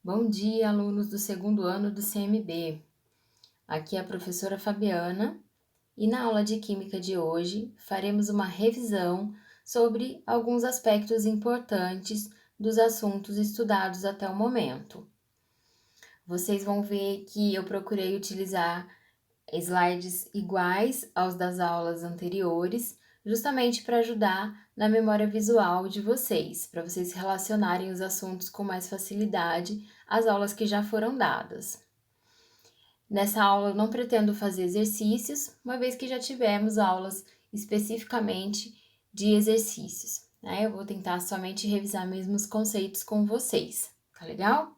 Bom dia, alunos do segundo ano do CMB. Aqui é a professora Fabiana e na aula de Química de hoje faremos uma revisão sobre alguns aspectos importantes dos assuntos estudados até o momento. Vocês vão ver que eu procurei utilizar slides iguais aos das aulas anteriores, justamente para ajudar na memória visual de vocês, para vocês relacionarem os assuntos com mais facilidade às aulas que já foram dadas. Nessa aula eu não pretendo fazer exercícios, uma vez que já tivemos aulas especificamente de exercícios, né? Eu vou tentar somente revisar mesmo os conceitos com vocês, tá legal?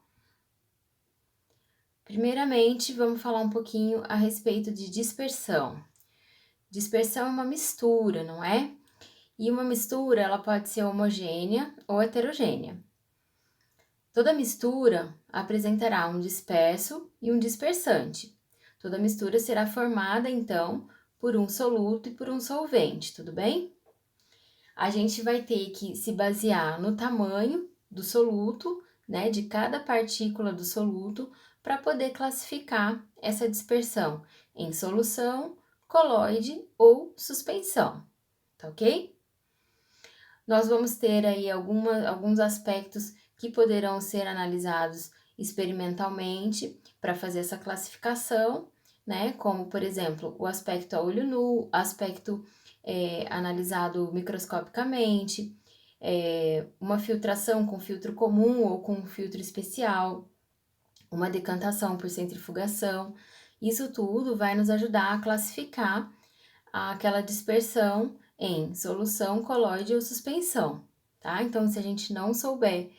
Primeiramente, vamos falar um pouquinho a respeito de dispersão. Dispersão é uma mistura, não é? E uma mistura, ela pode ser homogênea ou heterogênea. Toda mistura apresentará um disperso e um dispersante. Toda mistura será formada, então, por um soluto e por um solvente, tudo bem? A gente vai ter que se basear no tamanho do soluto, né, de cada partícula do soluto, para poder classificar essa dispersão em solução, coloide ou suspensão, tá ok? Nós vamos ter aí alguns aspectos que poderão ser analisados experimentalmente para fazer essa classificação, né? Como, por exemplo, o aspecto a olho nu, aspecto analisado microscopicamente, uma filtração com filtro comum ou com filtro especial, uma decantação por centrifugação. Isso tudo vai nos ajudar a classificar aquela dispersão em solução, coloide ou suspensão, tá? Então, se a gente não souber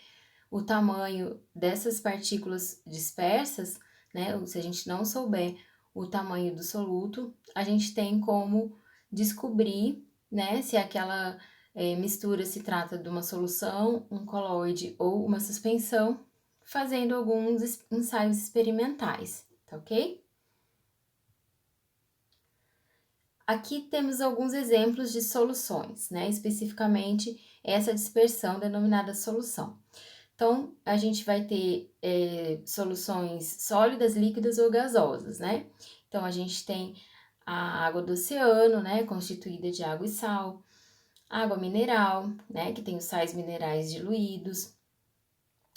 o tamanho dessas partículas dispersas, né? Ou se a gente não souber o tamanho do soluto, a gente tem como descobrir, né? Se aquela mistura se trata de uma solução, um coloide ou uma suspensão, fazendo alguns ensaios experimentais, tá ok? Aqui temos alguns exemplos de soluções, né? Especificamente essa dispersão denominada solução. Então, a gente vai ter soluções sólidas, líquidas ou gasosas, né? Então, a gente tem a água do oceano, né? Constituída de água e sal, água mineral, né? Que tem os sais minerais diluídos.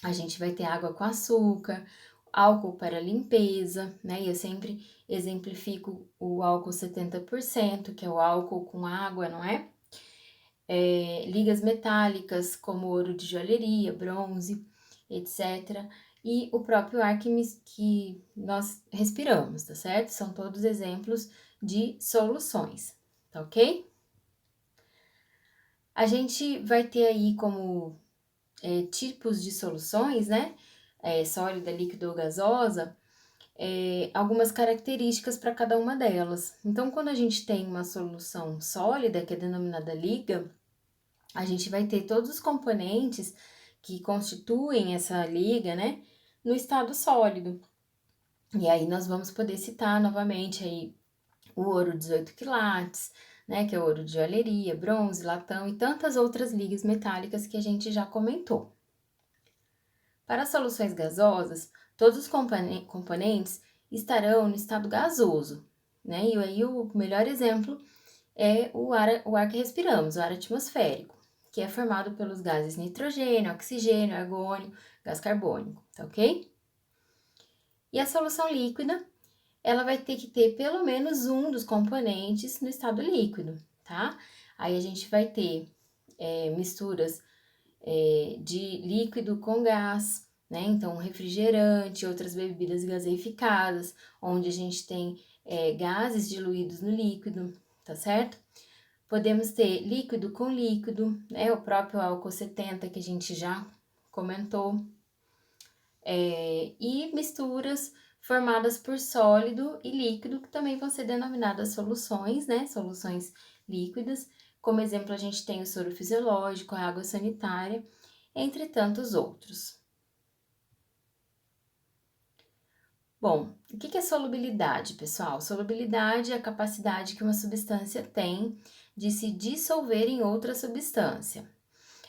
A gente vai ter água com açúcar, álcool para limpeza, né? E eu sempre exemplifico o álcool 70%, que é o álcool com água, não é? Ligas metálicas, como ouro de joalheria, bronze, etc. E o próprio ar que nós respiramos, tá certo? São todos exemplos de soluções, tá ok? A gente vai ter aí como tipos de soluções, né? Sólida, líquida ou gasosa, algumas características para cada uma delas. Então, quando a gente tem uma solução sólida, que é denominada liga, a gente vai ter todos os componentes que constituem essa liga, né, no estado sólido. E aí nós vamos poder citar novamente aí o ouro 18 quilates, né, que é o ouro de joalheria, bronze, latão e tantas outras ligas metálicas que a gente já comentou. Para as soluções gasosas, todos os componentes estarão no estado gasoso, né? E aí o melhor exemplo é o ar que respiramos, o ar atmosférico, que é formado pelos gases nitrogênio, oxigênio, argônio, gás carbônico, tá ok? E a solução líquida, ela vai ter que ter pelo menos um dos componentes no estado líquido, tá? Aí a gente vai ter misturas de líquido com gás, né? Então, refrigerante, outras bebidas gaseificadas, onde a gente tem gases diluídos no líquido, tá certo? Podemos ter líquido com líquido, né? O próprio álcool 70 que a gente já comentou. E misturas formadas por sólido e líquido, que também vão ser denominadas soluções, né? Soluções líquidas. Como exemplo, a gente tem o soro fisiológico, a água sanitária, entre tantos outros. Bom, o que é solubilidade, pessoal? Solubilidade é a capacidade que uma substância tem de se dissolver em outra substância.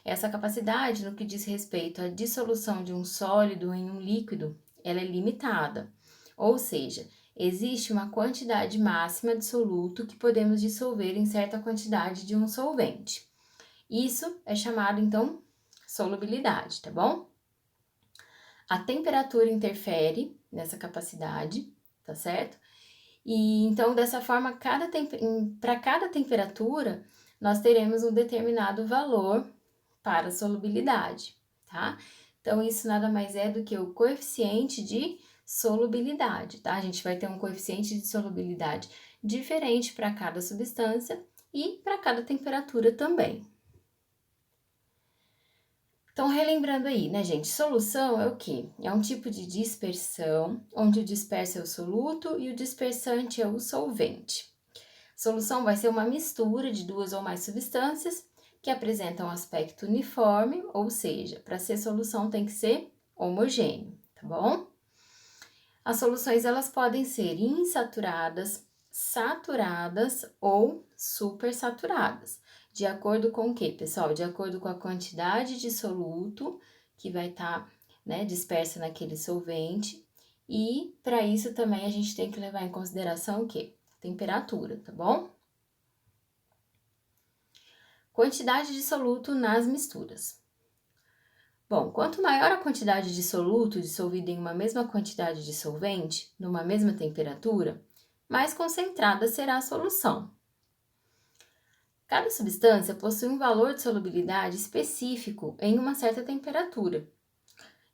Essa capacidade, no que diz respeito à dissolução de um sólido em um líquido, ela é limitada. Ou seja, existe uma quantidade máxima de soluto que podemos dissolver em certa quantidade de um solvente. Isso é chamado, então, solubilidade, tá bom? A temperatura interfere nessa capacidade, tá certo? E então, dessa forma, para cada temperatura, nós teremos um determinado valor para a solubilidade, tá? Então, isso nada mais é do que o coeficiente de solubilidade, tá? A gente vai ter um coeficiente de solubilidade diferente para cada substância e para cada temperatura também. Então, relembrando aí, né, gente? Solução é o quê? É um tipo de dispersão, onde o disperso é o soluto e o dispersante é o solvente. Solução vai ser uma mistura de duas ou mais substâncias que apresentam um aspecto uniforme, ou seja, para ser solução tem que ser homogêneo, tá bom? As soluções elas podem ser insaturadas, saturadas ou supersaturadas. De acordo com o quê, pessoal? De acordo com a quantidade de soluto que vai estar, né, dispersa naquele solvente. E para isso também a gente tem que levar em consideração o quê? Temperatura, tá bom? Quantidade de soluto nas misturas. Bom, quanto maior a quantidade de soluto dissolvido em uma mesma quantidade de solvente, numa mesma temperatura, mais concentrada será a solução. Cada substância possui um valor de solubilidade específico em uma certa temperatura.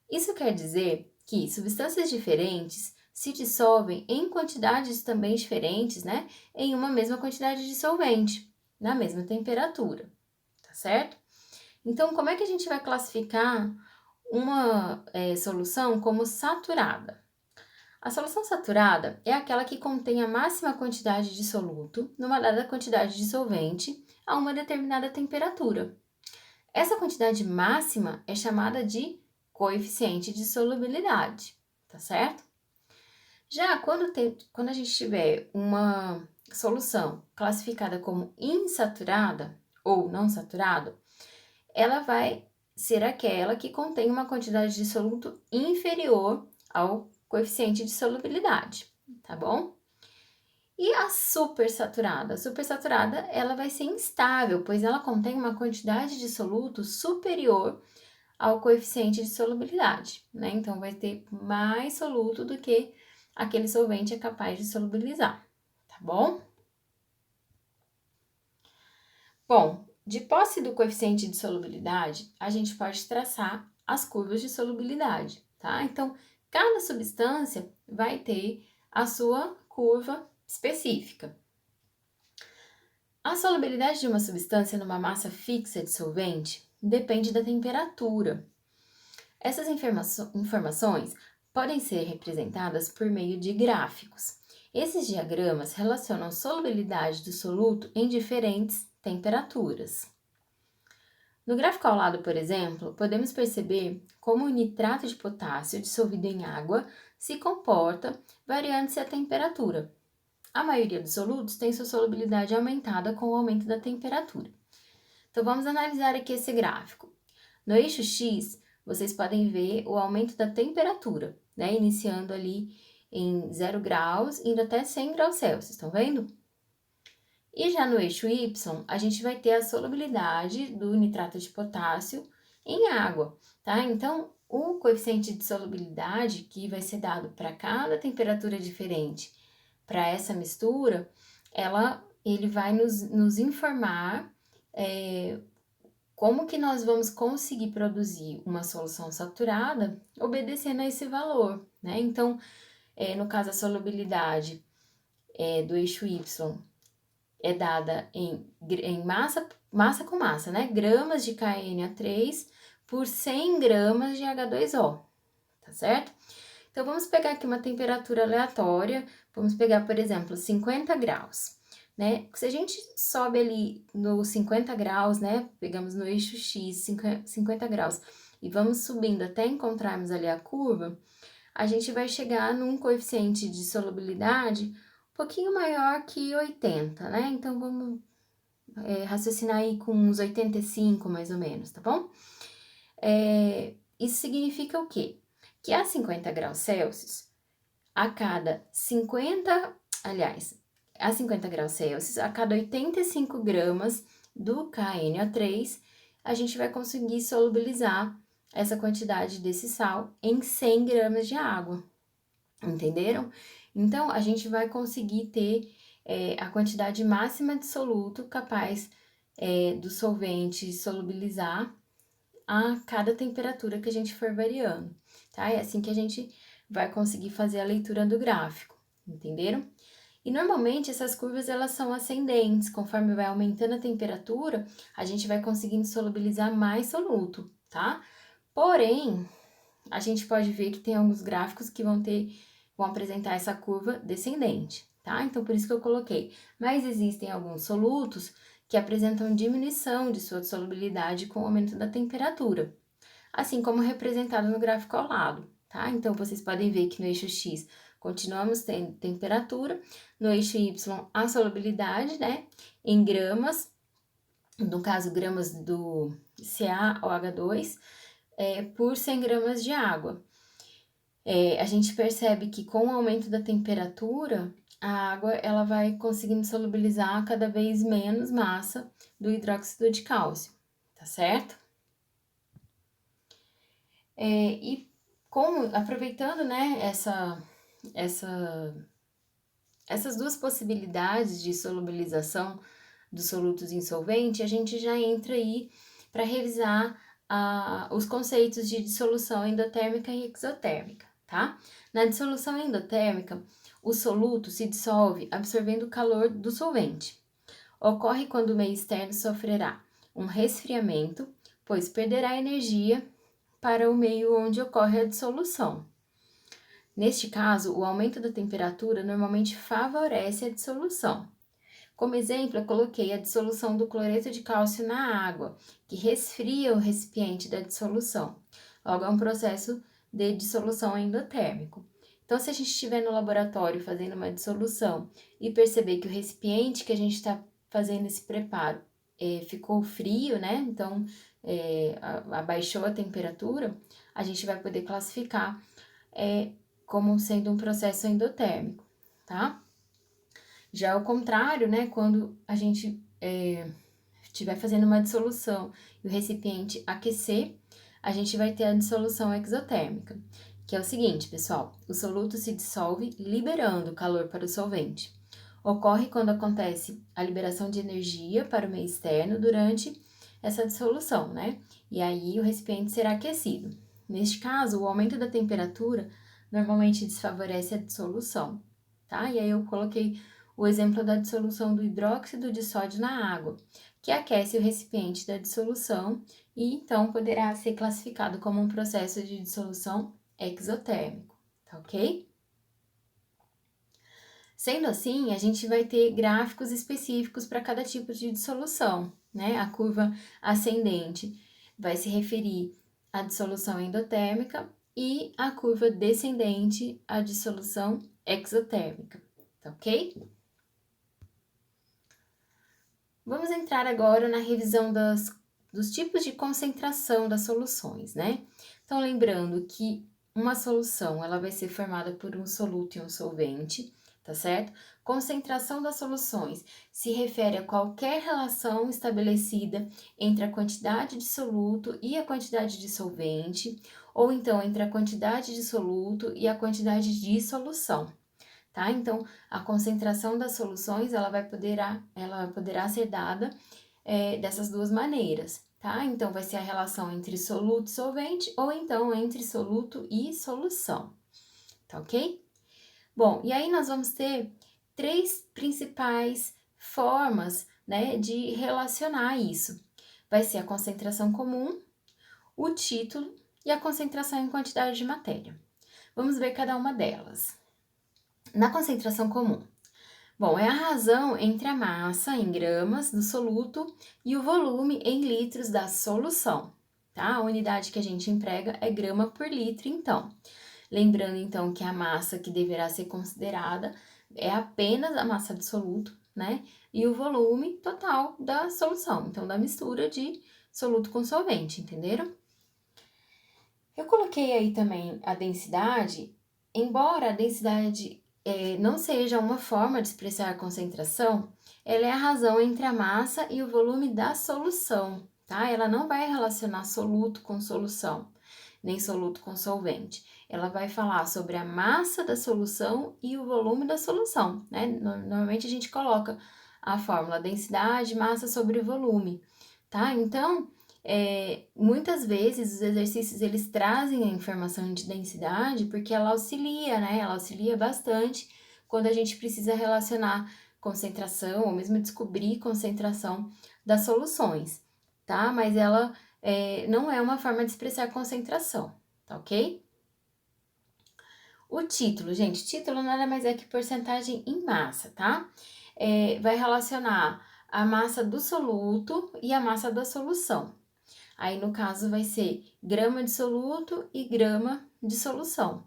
Isso quer dizer que substâncias diferentes se dissolvem em quantidades também diferentes, né, em uma mesma quantidade de solvente, na mesma temperatura, tá certo? Então, como é que a gente vai classificar uma solução como saturada? A solução saturada é aquela que contém a máxima quantidade de soluto numa dada quantidade de solvente a uma determinada temperatura. Essa quantidade máxima é chamada de coeficiente de solubilidade, tá certo? Já quando a gente tiver uma solução classificada como insaturada ou não saturada, ela vai ser aquela que contém uma quantidade de soluto inferior ao coeficiente de solubilidade, tá bom? E a supersaturada? A supersaturada, ela vai ser instável, pois ela contém uma quantidade de soluto superior ao coeficiente de solubilidade, né? Então, vai ter mais soluto do que aquele solvente é capaz de solubilizar, tá bom? Bom, de posse do coeficiente de solubilidade, a gente pode traçar as curvas de solubilidade, tá? Então, cada substância vai ter a sua curva específica. A solubilidade de uma substância numa massa fixa de solvente depende da temperatura. Essas informações podem ser representadas por meio de gráficos. Esses diagramas relacionam a solubilidade do soluto em diferentes temperaturas. No gráfico ao lado, por exemplo, podemos perceber como o nitrato de potássio dissolvido em água se comporta variando-se a temperatura. A maioria dos solutos tem sua solubilidade aumentada com o aumento da temperatura. Então, vamos analisar aqui esse gráfico. No eixo X, vocês podem ver o aumento da temperatura, né? Iniciando ali em 0 graus, indo até 100 graus Celsius, estão vendo? E já no eixo Y, a gente vai ter a solubilidade do nitrato de potássio em água, tá? Então, o coeficiente de solubilidade que vai ser dado para cada temperatura diferente para essa mistura, ele vai nos informar como que nós vamos conseguir produzir uma solução saturada obedecendo a esse valor, né? Então, no caso, a solubilidade do eixo Y é dada em massa com massa, né? Gramas de KNA3 por 100 gramas de H2O, tá certo? Então, vamos pegar aqui uma temperatura aleatória, vamos pegar, por exemplo, 50 graus, né? Se a gente sobe ali no 50 graus, né? Pegamos no eixo X 50 graus e vamos subindo até encontrarmos ali a curva, a gente vai chegar num coeficiente de solubilidade um pouquinho maior que 80, né? Então, vamos raciocinar aí com uns 85 mais ou menos, tá bom? Isso significa o quê? Que a 50 graus Celsius, a cada 50 graus Celsius, a cada 85 gramas do KNO3, a gente vai conseguir solubilizar essa quantidade desse sal em 100 gramas de água, entenderam? Então, a gente vai conseguir ter a quantidade máxima de soluto capaz do solvente solubilizar a cada temperatura que a gente for variando, tá? É assim que a gente vai conseguir fazer a leitura do gráfico, entenderam? E normalmente essas curvas elas são ascendentes, conforme vai aumentando a temperatura, a gente vai conseguindo solubilizar mais soluto, tá? Porém, a gente pode ver que tem alguns gráficos que vão apresentar essa curva descendente, tá? Então, por isso que eu coloquei. Mas existem alguns solutos que apresentam diminuição de sua solubilidade com o aumento da temperatura, assim como representado no gráfico ao lado, tá? Então, vocês podem ver que no eixo X continuamos tendo temperatura, no eixo Y a solubilidade, né, em gramas, no caso gramas do CaOH2, por 100 gramas de água. A gente percebe que com o aumento da temperatura, a água ela vai conseguindo solubilizar cada vez menos massa do hidróxido de cálcio, tá certo? E aproveitando, né, essas duas possibilidades de solubilização dos solutos em solvente, a gente já entra aí para revisar os conceitos de dissolução endotérmica e exotérmica, tá? Na dissolução endotérmica, o soluto se dissolve absorvendo o calor do solvente. Ocorre quando o meio externo sofrerá um resfriamento, pois perderá energia para o meio onde ocorre a dissolução. Neste caso, o aumento da temperatura normalmente favorece a dissolução. Como exemplo, eu coloquei a dissolução do cloreto de cálcio na água, que resfria o recipiente da dissolução. Logo, é um processo de dissolução endotérmico. Então, se a gente estiver no laboratório fazendo uma dissolução e perceber que o recipiente que a gente está fazendo esse preparo ficou frio, né? Então, abaixou a temperatura, a gente vai poder classificar como sendo um processo endotérmico, tá? Já ao contrário, né, quando a gente estiver fazendo uma dissolução e o recipiente aquecer, a gente vai ter a dissolução exotérmica, que é o seguinte, pessoal, o soluto se dissolve liberando calor para o solvente. Ocorre quando acontece a liberação de energia para o meio externo durante essa dissolução, né? E aí o recipiente será aquecido. Neste caso, o aumento da temperatura normalmente desfavorece a dissolução, tá? E aí eu coloquei o exemplo da dissolução do hidróxido de sódio na água, que aquece o recipiente da dissolução e então poderá ser classificado como um processo de dissolução exotérmico, tá ok? Sendo assim, a gente vai ter gráficos específicos para cada tipo de dissolução, né? A curva ascendente vai se referir à dissolução endotérmica e a curva descendente à dissolução exotérmica, tá ok? Vamos entrar agora na revisão dos tipos de concentração das soluções, né? Então, lembrando que uma solução, ela vai ser formada por um soluto e um solvente, tá certo? Concentração das soluções se refere a qualquer relação estabelecida entre a quantidade de soluto e a quantidade de solvente, ou então entre a quantidade de soluto e a quantidade de solução. Tá? Então, a concentração das soluções, ela poderá ser dada dessas duas maneiras, tá? Então, vai ser a relação entre soluto e solvente, ou então entre soluto e solução, tá ok? Bom, e aí nós vamos ter três principais formas, né, de relacionar isso. Vai ser a concentração comum, o título e a concentração em quantidade de matéria. Vamos ver cada uma delas. Na concentração comum, bom, é a razão entre a massa em gramas do soluto e o volume em litros da solução, tá? A unidade que a gente emprega é grama por litro, então. Lembrando, então, que a massa que deverá ser considerada é apenas a massa do soluto né? E o volume total da solução, então da mistura de soluto com solvente, entenderam? Eu coloquei aí também a densidade, embora a densidade não seja uma forma de expressar a concentração, ela é a razão entre a massa e o volume da solução, tá? Ela não vai relacionar soluto com solução, nem soluto com solvente. Ela vai falar sobre a massa da solução e o volume da solução, né? Normalmente a gente coloca a fórmula densidade, massa sobre volume, tá? Então, muitas vezes os exercícios eles trazem a informação de densidade porque ela auxilia, né? Ela auxilia bastante quando a gente precisa relacionar concentração ou mesmo descobrir concentração das soluções, tá? Mas ela não é uma forma de expressar concentração, tá ok? O título, gente, título nada mais é que porcentagem em massa, tá? Vai relacionar a massa do soluto e a massa da solução. Aí, no caso, vai ser grama de soluto e grama de solução.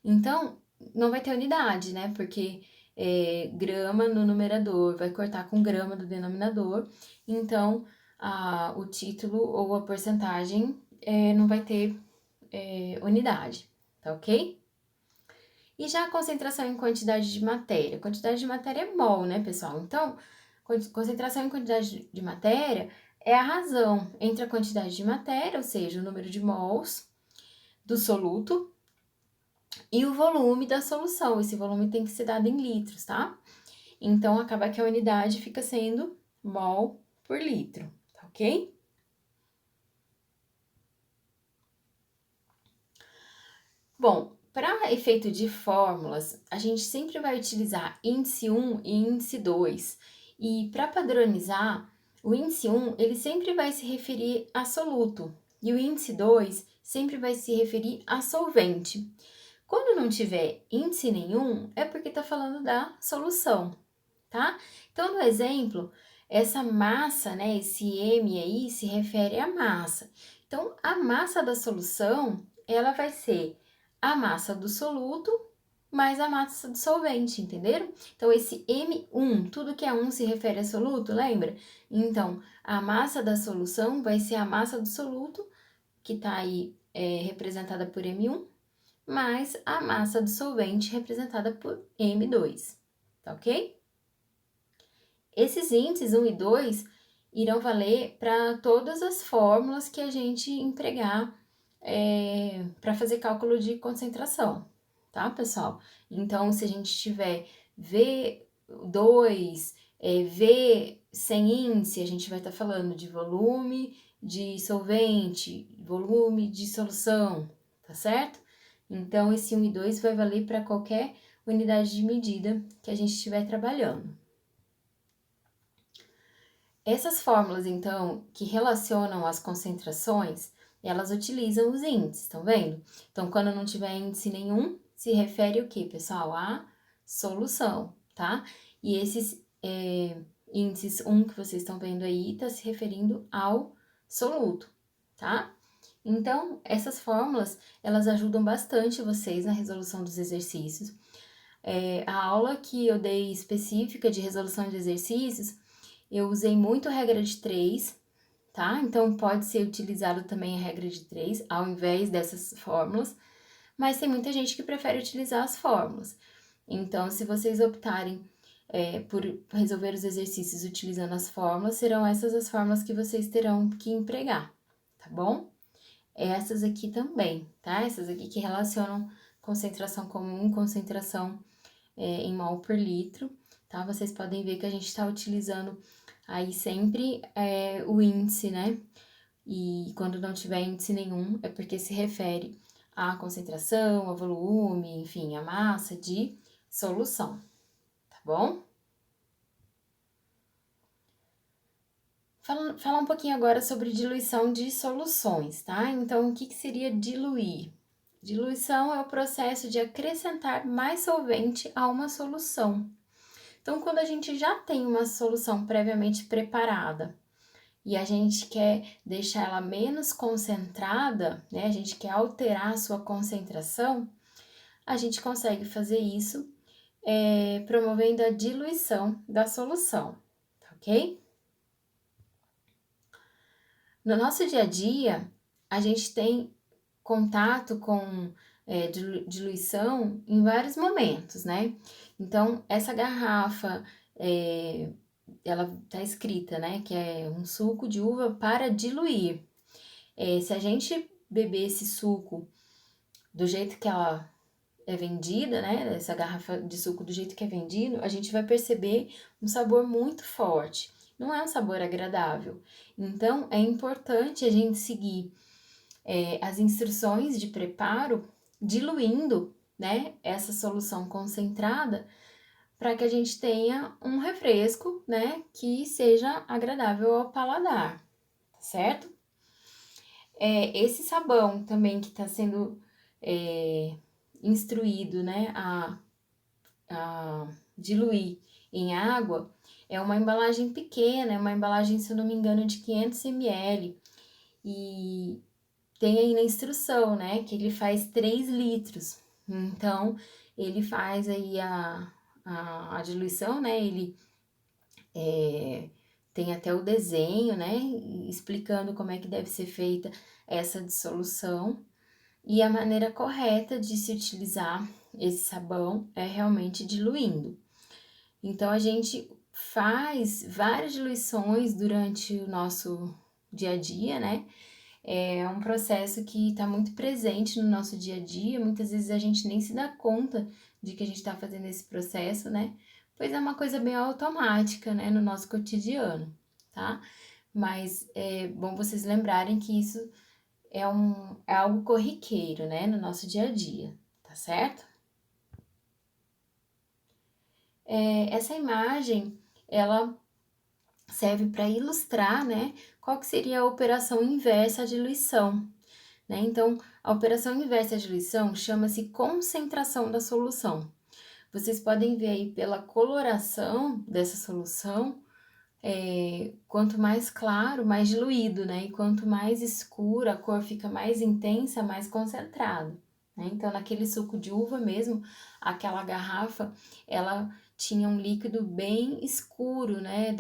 Então, não vai ter unidade, né? Porque grama no numerador vai cortar com grama do denominador. Então, o título ou a porcentagem não vai ter unidade, tá ok? E já a concentração em quantidade de matéria. Quantidade de matéria é mol, né, pessoal? Então, concentração em quantidade de matéria é a razão entre a quantidade de matéria, ou seja, o número de mols do soluto, e o volume da solução. Esse volume tem que ser dado em litros, tá? Então, acaba que a unidade fica sendo mol por litro, tá ok? Bom, para efeito de fórmulas, a gente sempre vai utilizar índice 1 e índice 2. E para padronizar, o índice 1 ele sempre vai se referir a soluto e o índice 2 sempre vai se referir a solvente. Quando não tiver índice nenhum, é porque está falando da solução, tá? Então, no exemplo, essa massa, né, esse M aí se refere à massa. Então, a massa da solução, ela vai ser a massa do soluto mais a massa do solvente, entenderam? Então, esse M1, tudo que é 1 se refere a soluto, lembra? Então, a massa da solução vai ser a massa do soluto, que está aí representada por M1, mais a massa do solvente representada por M2, tá ok? Esses índices 1 e 2 irão valer para todas as fórmulas que a gente empregar para fazer cálculo de concentração, tá, pessoal? Então, se a gente tiver V2, V sem índice, a gente vai estar falando de volume de solvente, volume de solução, tá certo? Então, esse 1 e 2 vai valer para qualquer unidade de medida que a gente estiver trabalhando. Essas fórmulas, então, que relacionam as concentrações, elas utilizam os índices, estão vendo? Então, quando não tiver índice nenhum, se refere o que, pessoal? A solução, tá? E esses índices 1 que vocês estão vendo aí, está se referindo ao soluto, tá? Então, essas fórmulas, elas ajudam bastante vocês na resolução dos exercícios. A aula que eu dei específica de resolução de exercícios, eu usei muito a regra de 3, tá? Então, pode ser utilizado também a regra de 3 ao invés dessas fórmulas, mas tem muita gente que prefere utilizar as fórmulas. Então, se vocês optarem por resolver os exercícios utilizando as fórmulas, serão essas as fórmulas que vocês terão que empregar, tá bom? Essas aqui também, tá? Essas aqui que relacionam concentração comum, concentração em mol por litro, tá? Vocês podem ver que a gente está utilizando aí sempre o índice, né? E quando não tiver índice nenhum, é porque se refere à concentração, ao volume, enfim, à massa de solução, tá bom? Falar um pouquinho agora sobre diluição de soluções, tá? Então, o que seria diluir? Diluição é o processo de acrescentar mais solvente a uma solução. Então, quando a gente já tem uma solução previamente preparada e a gente quer deixar ela menos concentrada, né? A gente quer alterar a sua concentração, a gente consegue fazer isso promovendo a diluição da solução, tá ok? No nosso dia a dia, a gente tem contato com diluição em vários momentos, né? Então, essa garrafa, ela tá escrita, né, que é um suco de uva para diluir. Se a gente beber esse suco do jeito que ela é vendida, né, essa garrafa de suco do jeito que é vendido, a gente vai perceber um sabor muito forte. Não é um sabor agradável. Então, é importante a gente seguir as instruções de preparo, diluindo, né, essa solução concentrada, para que a gente tenha um refresco, né, que seja agradável ao paladar, tá certo? Esse sabão também que está sendo instruído, né, a diluir em água, é uma embalagem pequena, é uma embalagem, se eu não me engano, de 500 ml, e tem aí na instrução, né, que ele faz 3 litros. Então, ele faz aí a diluição, né, ele tem até o desenho, né, explicando como é que deve ser feita essa dissolução. E a maneira correta de se utilizar esse sabão é realmente diluindo. Então, a gente faz várias diluições durante o nosso dia a dia, né? É um processo que está muito presente no nosso dia a dia, muitas vezes a gente nem se dá conta de que a gente está fazendo esse processo, né? Pois é uma coisa bem automática, né, no nosso cotidiano, tá? Mas é bom vocês lembrarem que isso é algo corriqueiro, né, no nosso dia a dia, tá certo? Essa imagem, ela serve para ilustrar, né, qual que seria a operação inversa à diluição, né? Então, a operação inversa à diluição chama-se concentração da solução. Vocês podem ver aí pela coloração dessa solução, quanto mais claro, mais diluído, né? E quanto mais escura, a cor fica mais intensa, mais concentrado, né? Então, naquele suco de uva mesmo, aquela garrafa, ela tinha um líquido bem escuro, né?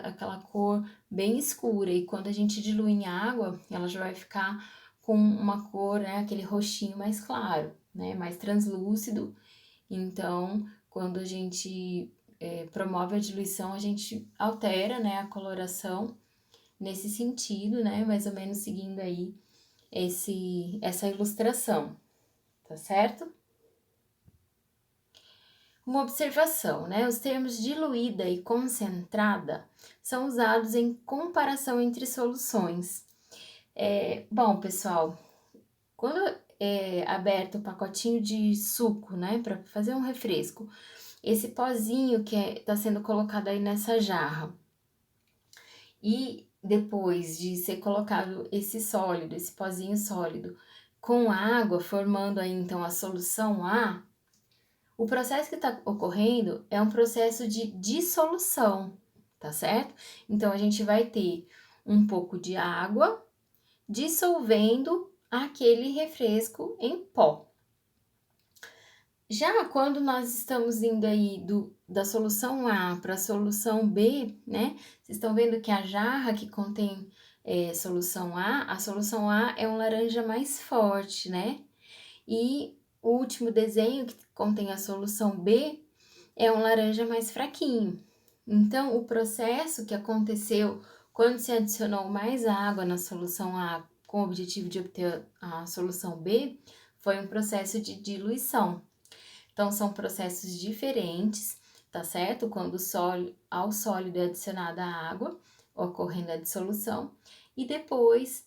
Aquela cor bem escura. E quando a gente dilui em água, ela já vai ficar com uma cor, né? Aquele roxinho mais claro, né? Mais translúcido. Então, quando a gente promove a diluição, a gente altera, né, a coloração nesse sentido, né, mais ou menos seguindo aí essa ilustração, tá certo? Uma observação, né? Os termos diluída e concentrada são usados em comparação entre soluções. Bom, pessoal, quando é aberto o pacotinho de suco, né, para fazer um refresco, esse pozinho que está sendo colocado aí nessa jarra, e depois de ser colocado esse sólido, esse pozinho sólido, com água, formando aí então a solução A, o processo que está ocorrendo é um processo de dissolução, tá certo? Então, a gente vai ter um pouco de água dissolvendo aquele refresco em pó. Já quando nós estamos indo aí da solução A para a solução B, né? Vocês estão vendo que a jarra que contém solução A solução A é um laranja mais forte, né? E o último desenho que contém a solução B é um laranja mais fraquinho. Então, o processo que aconteceu quando se adicionou mais água na solução A com o objetivo de obter a solução B foi um processo de diluição. Então, são processos diferentes, tá certo? Quando ao sólido é adicionada a água, ocorrendo a dissolução, e depois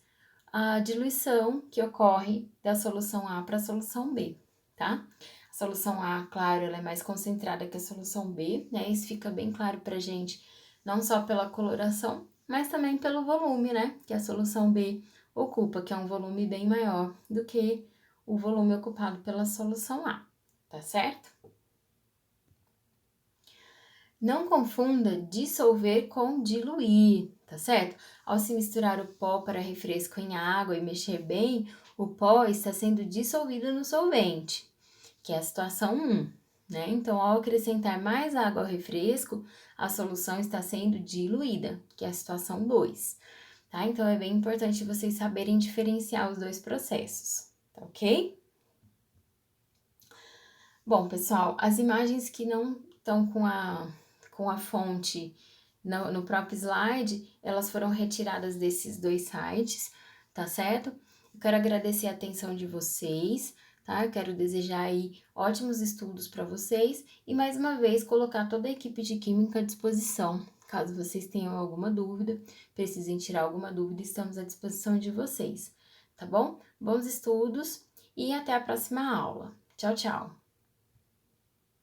a diluição que ocorre da solução A para a solução B, tá? A solução A, claro, ela é mais concentrada que a solução B, né? Isso fica bem claro pra gente, não só pela coloração, mas também pelo volume, né? Que a solução B ocupa, que é um volume bem maior do que o volume ocupado pela solução A, tá certo? Não confunda dissolver com diluir, tá certo? Ao se misturar o pó para refresco em água e mexer bem, o pó está sendo dissolvido no solvente, que é a situação 1. né? Então, ao acrescentar mais água ao refresco, a solução está sendo diluída, que é a situação 2, tá? Então, é bem importante vocês saberem diferenciar os dois processos, tá ok? Bom, pessoal, as imagens que não estão com a fonte no próprio slide, elas foram retiradas desses dois sites, tá certo? Eu quero agradecer a atenção de vocês, tá? Eu quero desejar aí ótimos estudos para vocês e mais uma vez colocar toda a equipe de química à disposição. Caso vocês tenham alguma dúvida, precisem tirar alguma dúvida, estamos à disposição de vocês, tá bom? Bons estudos e até a próxima aula. Tchau, tchau!